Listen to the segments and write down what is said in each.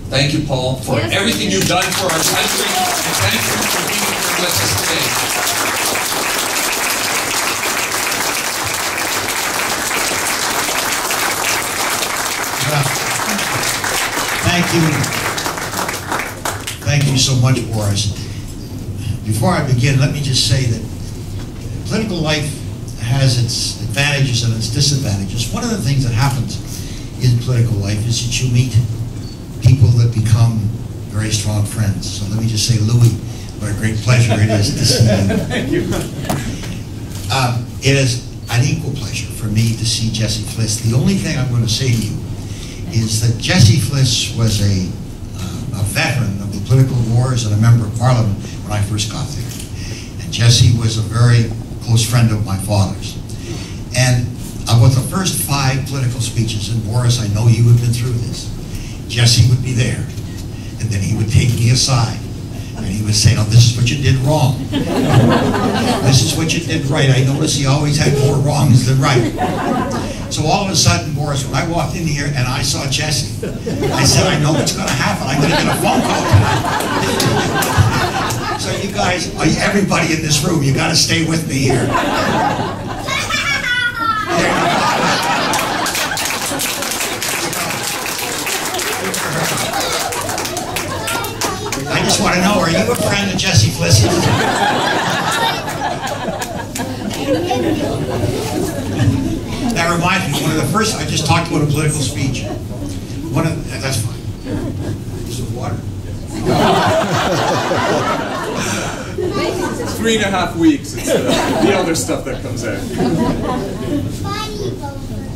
Thank you, Paul, for everything you've done for our country, and thank you for being here with us today. Thank you so much, Boris. Before I begin, let me just say that political life has its advantages and its disadvantages. One of the things that happens in political life is that you meet people that become very strong friends. So let me just say, Louis, what a great pleasure it is to see you. Thank you. It is an equal pleasure for me to see Jesse Flis. The only thing I'm going to say to you is that Jesse Flis was a veteran of the political wars and a member of Parliament when I first got there. And Jesse was a very close friend of my father's. And about the first 5 political speeches, and Boris, I know you have been through this, Jesse would be there, and then he would take me aside, and he would say, "No, this is what you did wrong. This is what you did right." I noticed he always had more wrongs than right. So all of a sudden, Boris, when I walked in here and I saw Jesse, I said, "I know what's going to happen. I'm going to get a phone call tonight." So you guys, everybody in this room, you got to stay with me here. I just want to know, are you a friend of Jesse Flis? That reminds me, one of the first, I just talked about a political speech. That's fine. Some water. 3.5 weeks. It's the other stuff that comes out.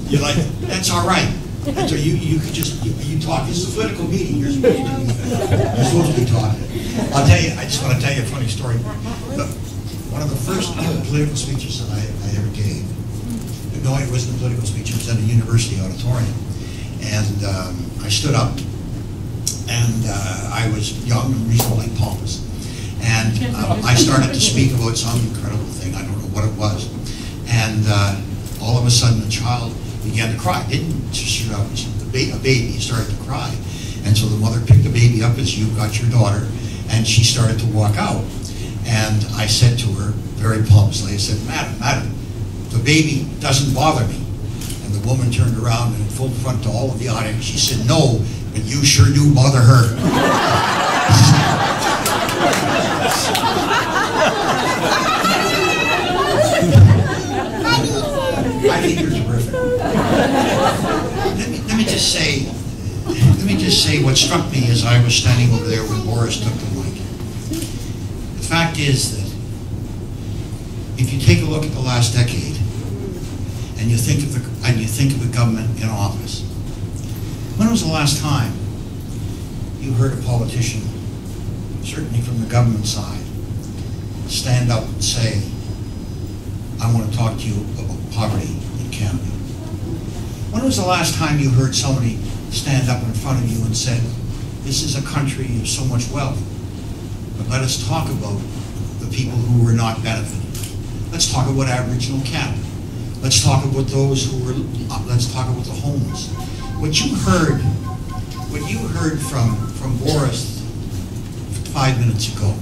You like it? That's all right. And so you could just, you talk. This is a political meeting. You're supposed to be talking. I'll tell you, I just want to tell you a funny story. One of the first political speeches that I ever gave, no, it wasn't a political speech, it was at a university auditorium. And I stood up, and I was young and reasonably pompous. And I started to speak about some incredible thing, I don't know what it was. And all of a sudden, the child began to cry. Didn't just shoot up, a baby started to cry. And so the mother picked the baby up as you got your daughter, and she started to walk out. And I said to her, very pompously, I said, Madam, the baby doesn't bother me. And the woman turned around and in full front to all of the audience, she said, "No, but you sure do bother her." I think you're terrific. Let me just say what struck me as I was standing over there when Boris took the mic. The fact is that if you take a look at the last decade and you think of the government in office, when was the last time you heard a politician, certainly from the government side, stand up and say, "I want to talk to you about poverty in Canada"? When was the last time you heard somebody stand up in front of you and said, "This is a country of so much wealth, but let us talk about the people who were not benefiting. Let's talk about Aboriginal Canada. Let's talk about those who were, let's talk about the homeless." What you heard from Boris 5 minutes ago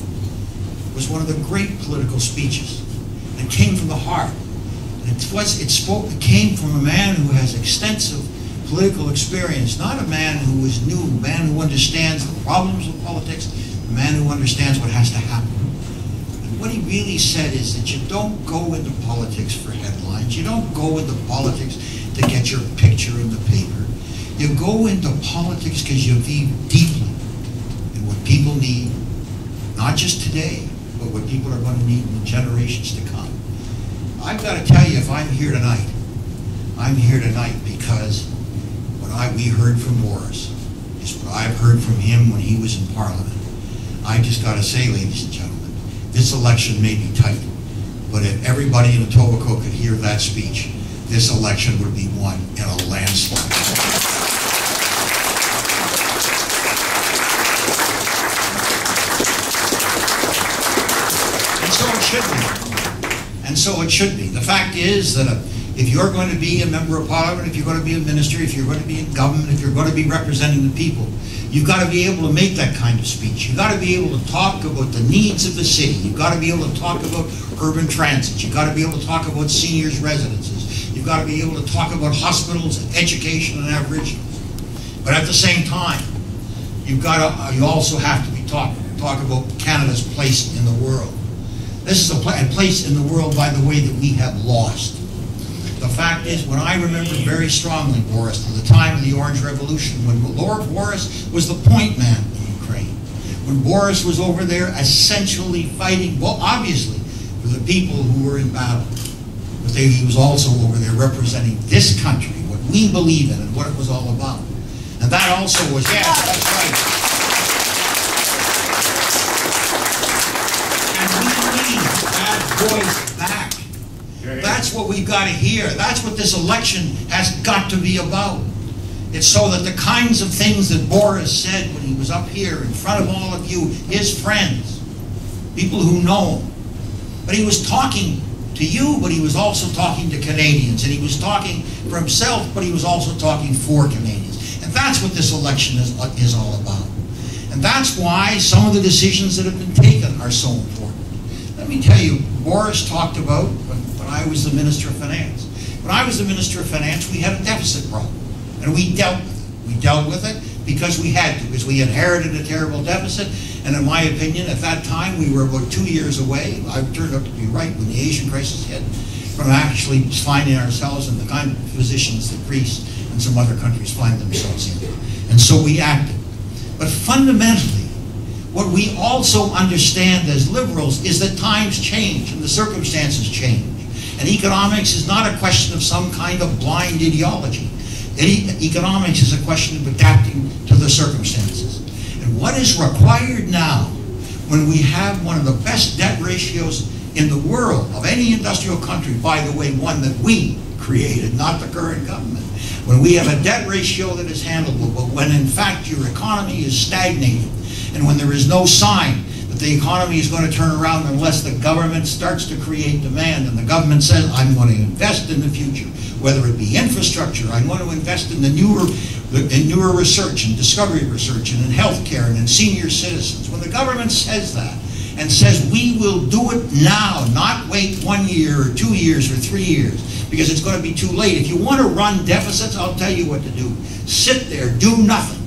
was one of the great political speeches. It came from the heart. It came from a man who has extensive political experience, not a man who is new, a man who understands the problems of politics, a man who understands what has to happen. And what he really said is that you don't go into politics for headlines. You don't go into politics to get your picture in the paper. You go into politics because you believe deeply in what people need, not just today, but what people are going to need in the generations to come. I've got to tell you, if I'm here tonight because what we heard from Boris is what I've heard from him when he was in Parliament. I just got to say, ladies and gentlemen, this election may be tight, but if everybody in Etobicoke could hear that speech, this election would be won in a landslide. And so it should be. And so it should be. The fact is that if you're going to be a member of Parliament, if you're going to be a minister, if you're going to be in government, if you're going to be representing the people, You've got to be able to make that kind of speech. You've got to be able to talk about the needs of the city. You've got to be able to talk about urban transit. You've got to be able to talk about seniors' residences. You've got to be able to talk about hospitals and education and Aboriginals. But at the same time, you also have to be talk about Canada's place in the world. This is a place in the world, by the way, that we have lost. The fact is, when I remember very strongly, Boris, to the time of the Orange Revolution, when Lord Boris was the point man in Ukraine, when Boris was over there essentially fighting, well, obviously, for the people who were in battle, but he was also over there representing this country, what we believe in and what it was all about. And that also was, yes, that's right. And we need that voice back. That's what we've got to hear. That's what this election has got to be about. It's so that the kinds of things that Boris said when he was up here in front of all of you, his friends, people who know him, but he was talking to you, but he was also talking to Canadians, and he was talking for himself, but he was also talking for Canadians. And that's what this election is all about. And that's why some of the decisions that have been taken are so important. Let me tell you, Boris talked about, when I was the Minister of Finance. When I was the Minister of Finance, we had a deficit problem. And we dealt with it. We dealt with it because we had to, because we inherited a terrible deficit. And in my opinion, at that time, we were about 2 years away. I turned out to be right when the Asian crisis hit, from actually finding ourselves in the kind of positions that Greece and some other countries find themselves in. And so we acted. But fundamentally, what we also understand as liberals is that times change and the circumstances change. And economics is not a question of some kind of blind ideology. Economics is a question of adapting to the circumstances. And what is required now, when we have one of the best debt ratios in the world of any industrial country, by the way, one that we created, not the current government, when we have a debt ratio that is handleable, but when in fact your economy is stagnating, and when there is no sign that the economy is going to turn around unless the government starts to create demand, and the government says, I'm going to invest in the future, whether it be infrastructure, I'm going to invest in the newer research and discovery research and in healthcare and in senior citizens. When the government says that and says we will do it now, not wait 1 year or 2 years or 3 years, because it's going to be too late. If you want to run deficits, I'll tell you what to do. Sit there, do nothing.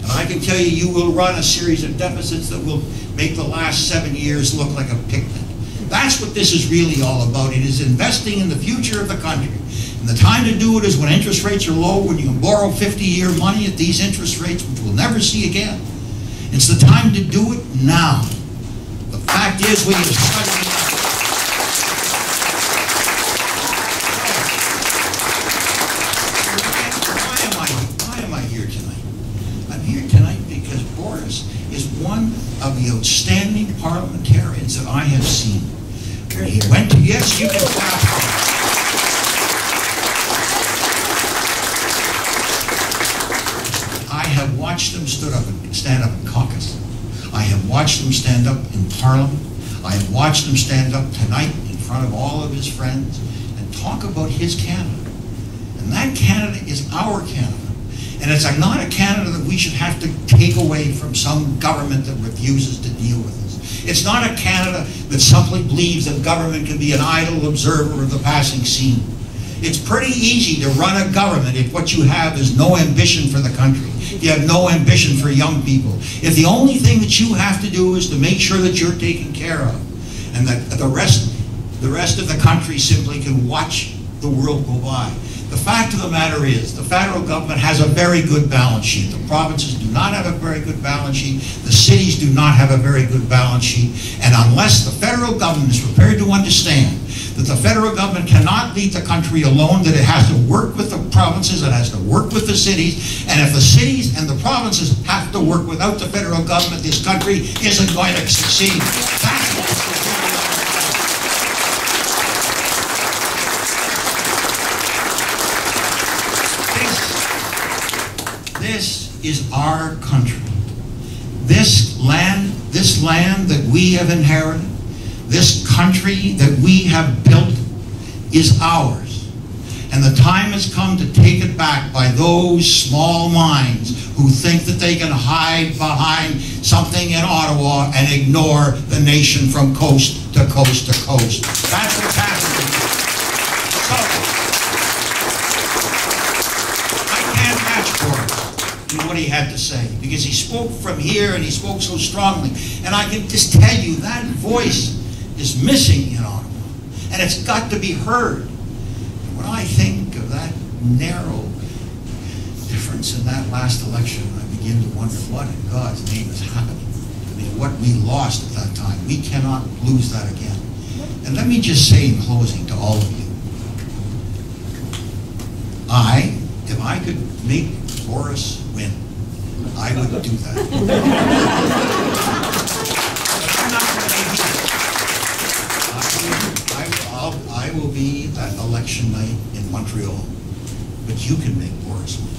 And I can tell you, you will run a series of deficits that will make the last 7 years look like a picnic. That's what this is really all about. It is investing in the future of the country. And the time to do it is when interest rates are low, when you can borrow 50-year money at these interest rates, which we'll never see again. It's the time to do it now. The fact is, we have studied Why am I here tonight? I'm here tonight because Boris is one of the outstanding parliamentarians that I have seen. He went to, yes, you can clap. I have watched him stand up in caucus. I have watched him stand up in Parliament. I have watched him stand up tonight in front of all of his friends and talk about his Canada. And that Canada is our Canada. And it's not a Canada that we should have to take away from some government that refuses to deal with us. It's not a Canada that simply believes that government can be an idle observer of the passing scene. It's pretty easy to run a government if what you have is no ambition for the country. You have no ambition for young people. If the only thing that you have to do is to make sure that you're taken care of, and that the rest of the country simply can watch the world go by. The fact of the matter is, the federal government has a very good balance sheet. The provinces do not have a very good balance sheet. The cities do not have a very good balance sheet. And unless the federal government is prepared to understand that the federal government cannot lead the country alone, that it has to work with the provinces, it has to work with the cities, and if the cities and the provinces have to work without the federal government, this country isn't going to succeed. That's what This is our country. This land that we have inherited, this country that we have built is ours. And the time has come to take it back by those small minds who think that they can hide behind something in Ottawa and ignore the nation from coast to coast to coast. That's what's happening. So, I can't match Borys in what he had to say, because he spoke from here and he spoke so strongly. And I can just tell you that voice is missing in Ottawa, and it's got to be heard. When I think of that narrow difference in that last election, I begin to wonder what in God's name is happening. I mean, what we lost at that time. We cannot lose that again. And let me just say in closing to all of you, if I could make Borys win, I would do that. I'm not going to be here. I will be at election night in Montreal, but you can make Borys win.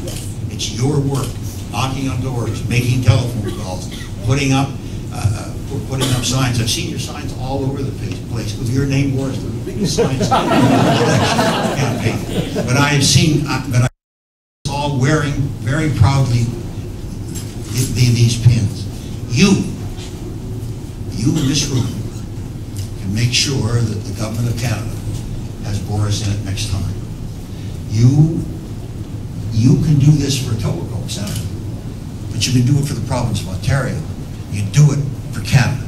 Yes. It's your work, knocking on doors, making telephone calls, putting up signs. I've seen your signs all over the place with your name, Borys, the biggest signs campaign. But I have seen, all wearing very proudly these pins. You in this room can make sure that the government of Canada has Borys in it next time. You can do this for Etobicoke, Senator, but you can do it for the province of Ontario. You can do it for Canada.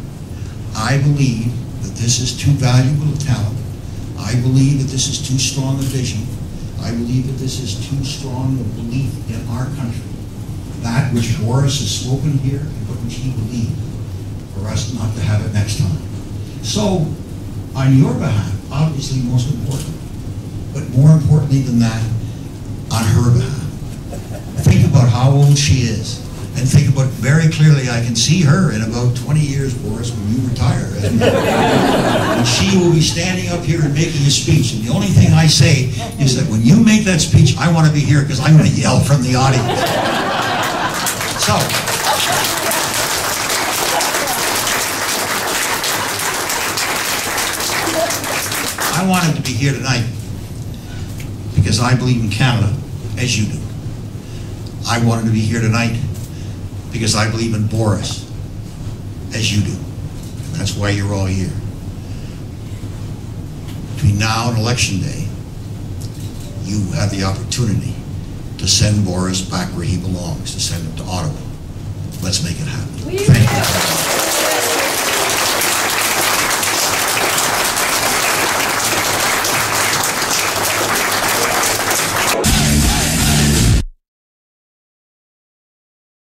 I believe that this is too valuable a talent. I believe that this is too strong a vision. I believe that this is too strong a belief in our country. That which Borys has spoken here and what which he believed, for us not to have it next time. So, on your behalf, obviously most important, but more importantly than that, on her behalf. Think about how old she is, and think about very clearly, I can see her in about 20 years, Borys, when you retire. And she will be standing up here and making a speech, and the only thing I say is that when you make that speech, I want to be here because I'm going to yell from the audience. So, I wanted to be here tonight because I believe in Canada, as you do. I wanted to be here tonight because I believe in Borys, as you do. And that's why you're all here. Between now and Election Day, you have the opportunity to send Borys back where he belongs, to send him to Ottawa. Let's make it happen. Thank you.